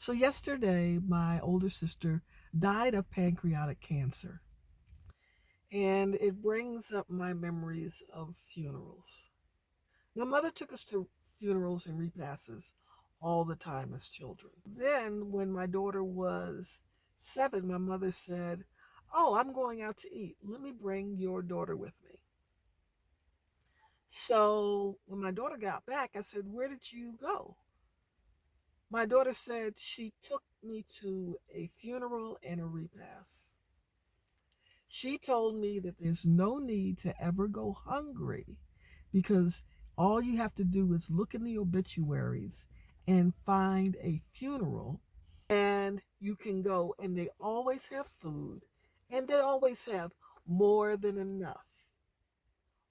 So yesterday, my older sister died of pancreatic cancer, and it brings up my memories of funerals. My mother took us to funerals and repasses all the time as children. Then, when my daughter was 7, my mother said, "Oh, I'm going out to eat. Let me bring your daughter with me." So when my daughter got back, I said, "Where did you go?" My daughter said she took me to a funeral and a repast. She told me that there's no need to ever go hungry because all you have to do is look in the obituaries and find a funeral, and you can go, and they always have food and they always have more than enough.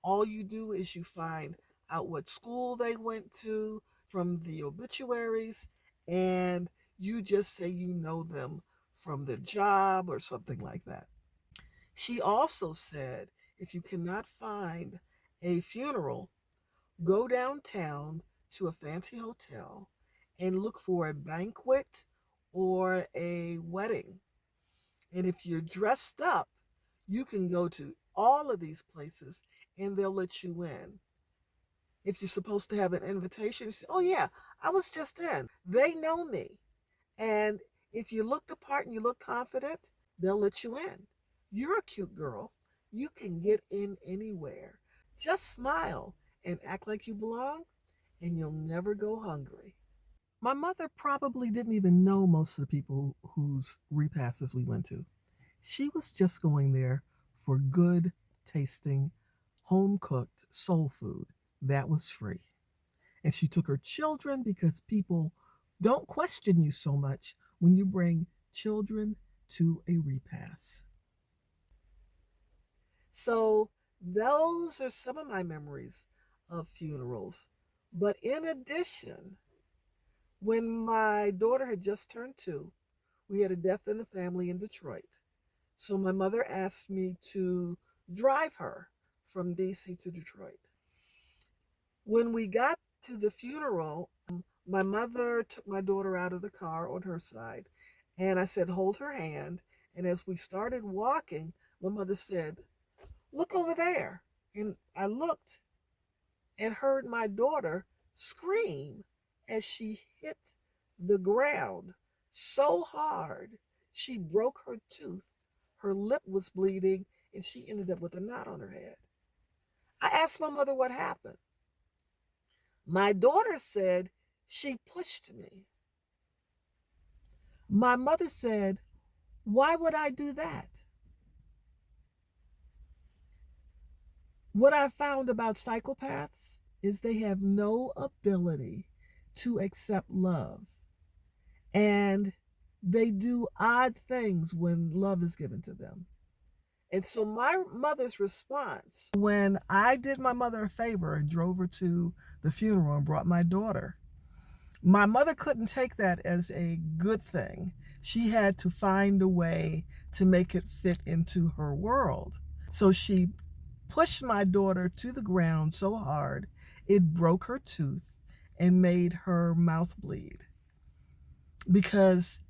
All you do is you find out what school they went to from the obituaries, and you just say you know them from the job or something like that. She also said if you cannot find a funeral, go downtown to a fancy hotel and look for a banquet or a wedding. And if you're dressed up, you can go to all of these places and they'll let you in. If you're supposed to have an invitation, you say, "Oh, yeah, I was just in. They know me." And if you look the part and you look confident, they'll let you in. You're a cute girl. You can get in anywhere. Just smile and act like you belong, and you'll never go hungry. My mother probably didn't even know most of the people whose repasts we went to. She was just going there for good tasting, home cooked soul food that was free. And she took her children because people don't question you so much when you bring children to a repast. So, those are some of my memories of funerals. But in addition, when my daughter had just turned 2, we had a death in the family in Detroit. So my mother asked me to drive her from DC to Detroit. When we got to the funeral, my mother took my daughter out of the car on her side, and I said, "Hold her hand." And as we started walking, my mother said, "Look over there." And I looked and heard my daughter scream as she hit the ground so hard she broke her tooth. Her lip was bleeding, and she ended up with a knot on her head. I asked my mother what happened. My daughter said she pushed me. My mother said, "Why would I do that?" What I found about psychopaths is they have no ability to accept love. And they do odd things when love is given to them. And so my mother's response, when I did my mother a favor and drove her to the funeral and brought my daughter, my mother couldn't take that as a good thing. She had to find a way to make it fit into her world. So she pushed my daughter to the ground so hard it broke her tooth and made her mouth bleed. Because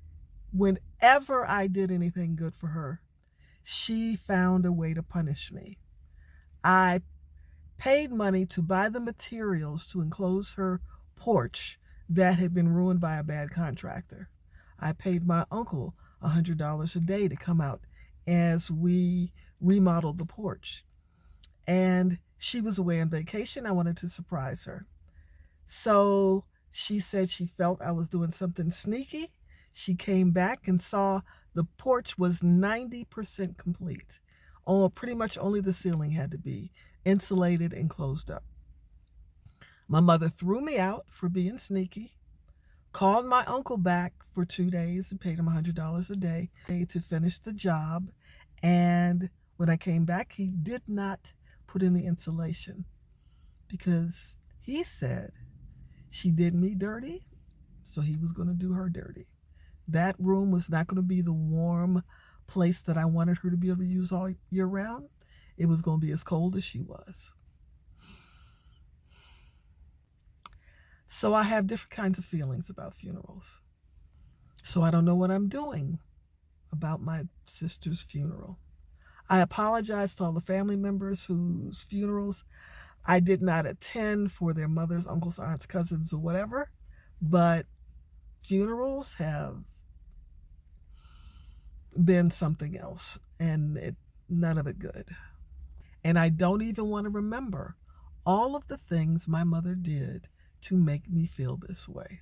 whenever I did anything good for her, she found a way to punish me. I paid money to buy the materials to enclose her porch that had been ruined by a bad contractor. I paid my uncle $100 a day to come out as we remodeled the porch. And she was away on vacation. I wanted to surprise her. So she said she felt I was doing something sneaky. She came back and saw the porch was 90% complete. Oh, pretty much only the ceiling had to be insulated and closed up. My mother threw me out for being sneaky, called my uncle back for 2 days and paid him $100 a day to finish the job. And when I came back, he did not put in the insulation because he said she did me dirty, so he was going to do her dirty. That room was not going to be the warm place that I wanted her to be able to use all year round. It was going to be as cold as she was. So I have different kinds of feelings about funerals. So I don't know what I'm doing about my sister's funeral. I apologize to all the family members whose funerals I did not attend for their mothers, uncles, aunts, cousins, or whatever, but funerals have been something else, and none of it good. And I don't even want to remember all of the things my mother did to make me feel this way.